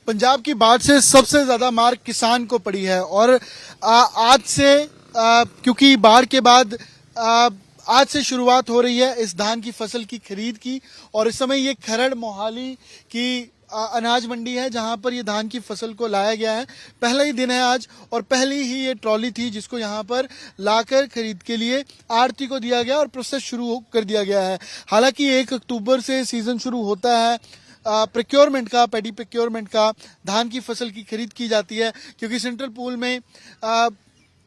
पंजाब की बाढ़ से सबसे ज्यादा मार किसान को पड़ी है और आज से क्योंकि बाढ़ के बाद आज से शुरुआत हो रही है इस धान की फसल की खरीद की। और इस समय ये खरड़ मोहाली की अनाज मंडी है जहां पर ये धान की फसल को लाया गया है। पहला ही दिन है आज और पहली ही ये ट्रॉली थी जिसको यहां पर लाकर खरीद के लिए आढ़ती को दिया गया और प्रोसेस शुरू कर दिया गया है। हालांकि 1 अक्टूबर से सीजन शुरू होता है प्रोक्योरमेंट का, पैडी प्रोक्योरमेंट का, धान की फसल की खरीद की जाती है क्योंकि सेंट्रल पूल में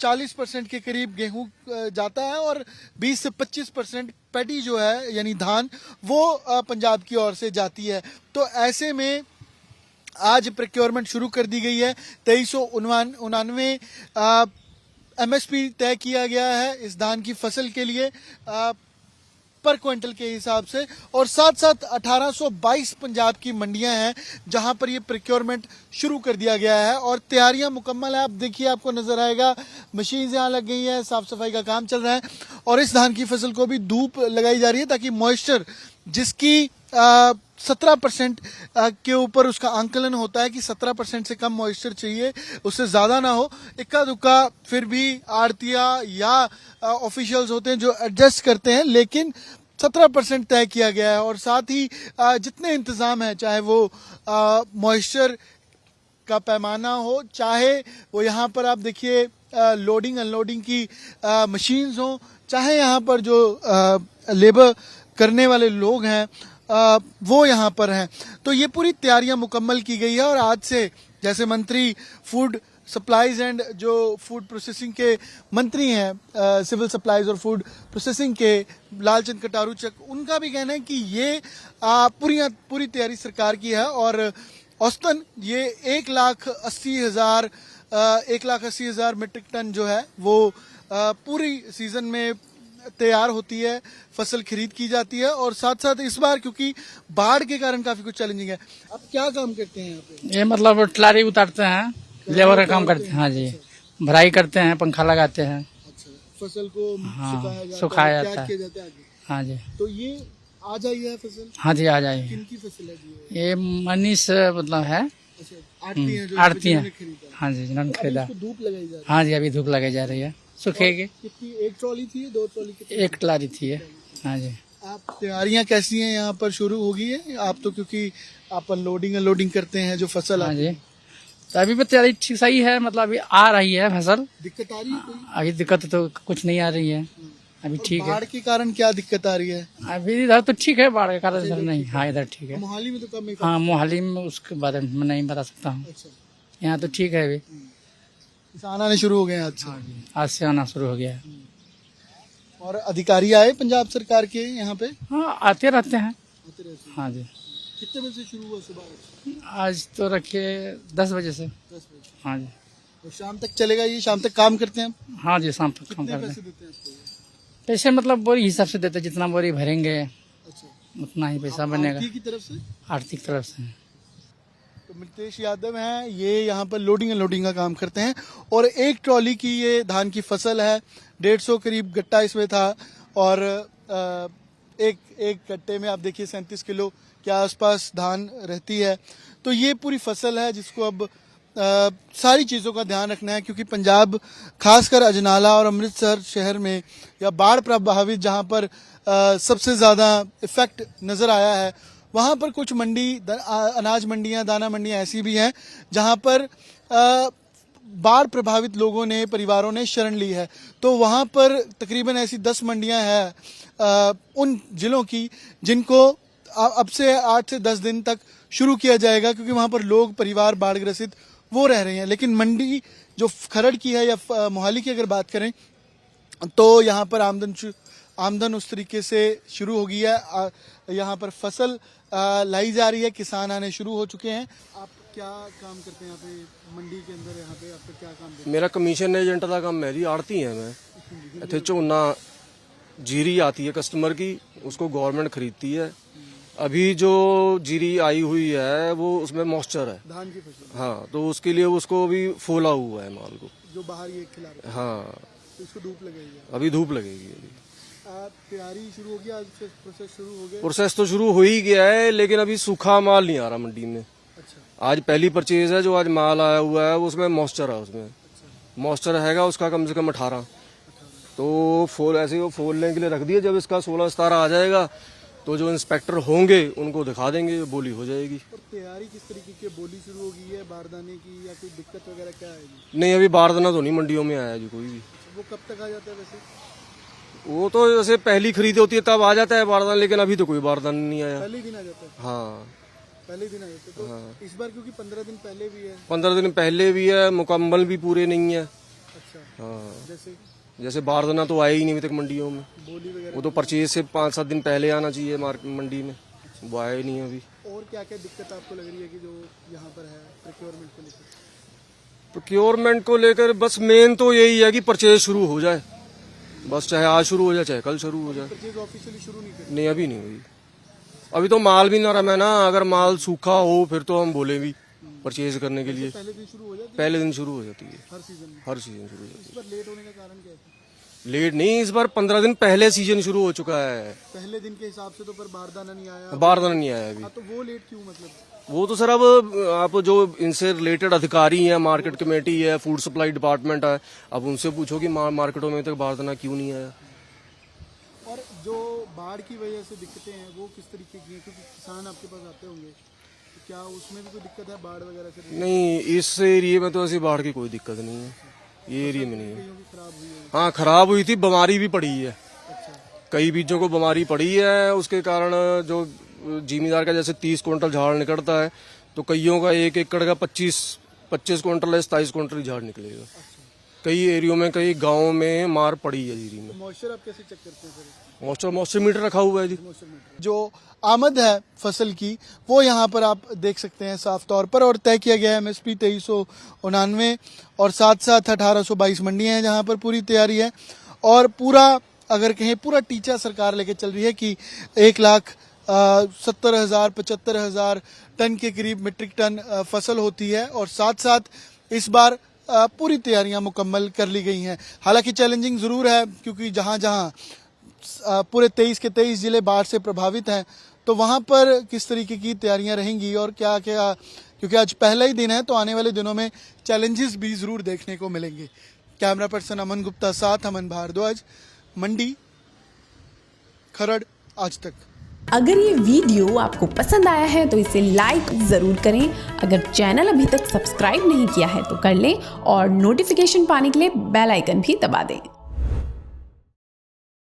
40% के करीब गेहूं जाता है और 20 से 25% पैडी जो है यानी धान वो पंजाब की ओर से जाती है। तो ऐसे में आज प्रोक्योरमेंट शुरू कर दी गई है। 2399 MSP तय किया गया है इस धान की फसल के लिए पर क्विंटल के हिसाब से और साथ साथ 1822 पंजाब की मंडियां हैं जहां पर ये प्रोक्योरमेंट शुरू कर दिया गया है और तैयारियां मुकम्मल है। आप देखिए, आपको नजर आएगा मशीन यहां लग गई है, साफ सफाई का काम चल रहा है और इस धान की फसल को भी धूप लगाई जा रही है ताकि मॉइस्चर जिसकी 17% के ऊपर उसका आंकलन होता है कि 17% से कम मॉइस्चर चाहिए, उससे ज्यादा ना हो। इक्का दुक्का फिर भी आड़तिया या ऑफिशियल्स होते हैं जो एडजस्ट करते हैं, लेकिन 17% तय किया गया है और साथ ही जितने इंतजाम है, चाहे वो मॉइस्चर का पैमाना हो, चाहे वो यहाँ पर आप देखिए लोडिंग अनलोडिंग की मशीन्स हो, चाहे यहाँ पर जो लेबर करने वाले लोग हैं वो यहाँ पर हैं। तो ये पूरी तैयारियां मुकम्मल की गई है और आज से जैसे मंत्री फूड सप्लाईज एंड जो फूड प्रोसेसिंग के मंत्री हैं सिविल सप्लाईज और फूड प्रोसेसिंग के लालचंद कटारू चक, उनका भी कहना है कि ये पूरी तैयारी सरकार की है और औसतन ये 1,80,000 मीट्रिक टन जो है वो पूरी सीजन में तैयार होती है, फसल खरीद की जाती है। और साथ साथ इस बार क्योंकि बाढ़ के कारण काफी कुछ चैलेंजिंग है। आप क्या काम करते हैं यहाँ पे? ये मतलब ट्राली उतारते हैं, लेबर का काम करते हैं। हाँ जी, भराई करते हैं, पंखा लगाते हैं। अच्छा, फसल को सुखाया जाता है। हाँ जी। तो ये आ जाई है फसल? हाँ जी, आ जाइए। किनकी फसल है जी? ये मनीष मतलब है, आड़ती है। हाँ जी, जिन्होंने खरीदा। धूप लगाई जा रही है? हाँ जी, अभी धूप लगाई जा रही है, सूखेगी। कितनी, एक ट्रॉली थी, 2 ट्रॉली? एक ट्राली थी। हाँ जी। आप तैयारियां कैसी हैं यहाँ पर शुरू हो गई है? आप तो क्योंकि आप अनलोडिंग करते हैं जो फसल। हाँ जी, तो अभी भी तैयारी ठीक सही है, मतलब अभी आ रही है फसल। दिक्कत आ रही है कोई? अभी दिक्कत तो कुछ नहीं आ रही है, अभी ठीक है। बाढ़ के कारण क्या दिक्कत आ रही है? अभी इधर तो ठीक है, बाढ़ के कारण इधर नहीं। हाँ, इधर ठीक है। मोहाली में तो कम है। हाँ, मोहाली में उसके बारे में नहीं बता सकता हूँ। यहाँ तो ठीक है। अभी किसान आने शुरू हो गए आज से? आज से आना शुरू हो गया है। और अधिकारी आए पंजाब सरकार के यहाँ पे? हाँ, आते रहते हैं। हाँ जी। कितने बजे से शुरू हुआ सुबह? आज तो रखिए 10 बजे से। 10 बजे। हाँ जी। तो शाम तक चलेगा ये? शाम तक काम करते हैं? हाँ जी, शाम तक काम करते हैं। पैसे देते हैं आपको? पैसे मतलब बोरी हिसाब से देते, जितना बोरी भरेंगे अच्छा, उतना ही पैसा बनेगा। आरती की तरफ से? आर्थिक तरफ से। तो मितेश यादव हैं, ये यहाँ पर लोडिंग अनलोडिंग का काम करते हैं और एक ट्रॉली की ये धान की फसल है। 150 करीब गट्टा इसमें था और एक गट्टे में आप देखिए 37 किलो के आसपास धान रहती है। तो ये पूरी फसल है जिसको अब सारी चीज़ों का ध्यान रखना है क्योंकि पंजाब खासकर अजनाला और अमृतसर शहर में या बाढ़ प्रभावित जहाँ पर सबसे ज़्यादा इफेक्ट नज़र आया है, वहाँ पर कुछ मंडी अनाज मंडियाँ, दाना मंडियाँ ऐसी भी हैं जहाँ पर बाढ़ प्रभावित लोगों ने, परिवारों ने शरण ली है। तो वहाँ पर तकरीबन ऐसी 10 मंडियाँ हैं उन जिलों की जिनको अब से 8 से 10 दिन तक शुरू किया जाएगा क्योंकि वहाँ पर लोग, परिवार बाढ़ ग्रसित वो रह रहे हैं। लेकिन मंडी जो खरड़ की है या मोहाली की अगर बात करें तो यहाँ पर आमदन उस तरीके से शुरू हो गई है। यहाँ पर फसल लाई जा रही है, किसान आने शुरू हो चुके हैं। आप क्या काम करते हैं यहाँ पे मंडी के अंदर? यहाँ पे आपका क्या काम? मेरा कमीशन एजेंट का काम है जी, आड़ती है मैं। इतने झोना जीरी आती है कस्टमर की, उसको गवर्नमेंट खरीदती है। अभी जो जीरी आई हुई है वो उसमें मॉइस्चर है, धान की फसल। हाँ, तो उसके लिए उसको अभी फूला हुआ है माल को, जो बाहर ये खिला रहे हैं। हाँ, तो इसको धूप लगेगी? अभी धूप लगेगी। अभी तैयारी शुरू हो गया, प्रोसेस शुरू हो गया? प्रोसेस तो शुरू हो ही गया है लेकिन अभी सूखा माल नहीं आ रहा मंडी में। आज पहली परचेज है जो आज माल आया हुआ है, उसमें मॉइस्चर है, उसमें मॉइस्चर हैगा उसका कम से कम 18। तो फोल ऐसे वो फोलने के लिए रख दिया, जब इसका 16-17 आ जाएगा तो जो इंस्पेक्टर होंगे उनको दिखा देंगे, बोली हो जाएगी। और तैयारी किस तरीके की, बोली शुरू होगी है बारदाने की या कोई दिक्कत वगैरह क्या आएगी? नहीं, अभी बारदाना तो नहीं मंडियों में आया जी कोई भी। वो कब तक आ जाता है वैसे? वो तो जैसे पहली खरीद होती है तब आ जाता है बारदाना, लेकिन अभी तो कोई बारदाना नहीं आया। पहले दिन आ जाता है? हाँ, पहले दिन आ जाता है। तो इस बार क्योंकि 15 दिन पहले भी है। 15 दिन पहले भी है, मुकम्मल भी पूरे नहीं है। अच्छा, हाँ, जैसे बारदाना तो आया ही नहीं अभी तक मंडियों में। बोली वगैरह वो तो परचेज से 5-7 दिन पहले आना चाहिए मंडी में, वो आया ही नहीं अभी। और क्या क्या दिक्कत आपको लग रही है कि जो यहाँ पर है प्रोक्योरमेंट को लेकर? प्रोक्योरमेंट को लेकर बस मेन तो यही है कि परचेज शुरू हो जाए, बस चाहे आज शुरू हो जाए चाहे कल शुरू हो जाए। परचेज ऑफिशियली शुरू नहीं कर? नहीं, अभी नहीं हुई। अभी तो माल भी नरम है ना, अगर माल सूखा हो फिर तो हम बोले भी परचेज करने के लिए। पहले दिन शुरू हो जाती है पहले दिन शुरू हो जाती है, हर सीजन में? हर सीजन शुरू हो जाती इस बार लेट होने का कारण क्या है? है। लेट नहीं, इस बार 15 दिन पहले सीजन शुरू हो चुका है। पहले दिन के हिसाब से तो पर बारदाना नहीं आया। बारदाना नहीं आया अभी। हाँ, तो वो लेट क्यों मतलब? वो तो सर अब आप जो इनसे रिलेटेड अधिकारी हैं, मार्केट कमेटी है, फूड सप्लाई डिपार्टमेंट है, अब उनसे पूछो कि मार्केटों में तक बारदाना क्यों नहीं आया। और जो बाढ़ की वजह से दिक्कतें हैं वो किस तरीके की हैं? क्योंकि किसान आपके पास आते होंगे, तो क्या उसमें भी कोई दिक्कत है बाढ़ वगैरह से? नहीं, इस एरिया में तो ऐसी बाढ़ की कोई दिक्कत नहीं है, ये एरिया में नहीं है। कईयों की खराब हुई है? हाँ, खराब हुई थी, बीमारी भी पड़ी है, अच्छा, कई बीजों को बीमारी पड़ी है। उसके कारण जो जिमीदार का जैसे 30 क्विंटल झाड़ निकलता है, तो कईयों का 1 एकड़ का 25 क्विंटल या 27 क्विंटल झाड़ निकलेगा। कई एरियो में, कई गाँव में मार पड़ी है जीरी में। मॉइस्चर आप कैसे चेक करते हैं सर? मॉइस्चर मीटर रखा हुआ है जी। जो आमद है फसल की वो यहाँ पर आप देख सकते हैं साफ तौर पर, और तय किया गया है MSP 2399 और साथ साथ 1822 मंडियां हैं जहाँ पर पूरी तैयारी है। और पूरा अगर कहें पूरा टीचा सरकार लेके चल रही है कि 1,70,000 75,000 टन के करीब मीट्रिक टन फसल होती है, और साथ साथ इस बार पूरी तैयारियां मुकम्मल कर ली गई हैं। हालांकि चैलेंजिंग ज़रूर है क्योंकि जहां जहां पूरे 23 के 23 जिले बाढ़ से प्रभावित हैं, तो वहां पर किस तरीके की तैयारियां रहेंगी और क्या क्या, क्योंकि आज पहला ही दिन है तो आने वाले दिनों में चैलेंजेस भी ज़रूर देखने को मिलेंगे। कैमरा पर्सन अमन गुप्ता साथ अमन भारद्वाज, मंडी खरड़ आज तक। अगर ये वीडियो आपको पसंद आया है तो इसे लाइक ज़रूर करें। अगर चैनल अभी तक सब्सक्राइब नहीं किया है तो कर लें और नोटिफिकेशन पाने के लिए बेल आइकन भी दबा दें।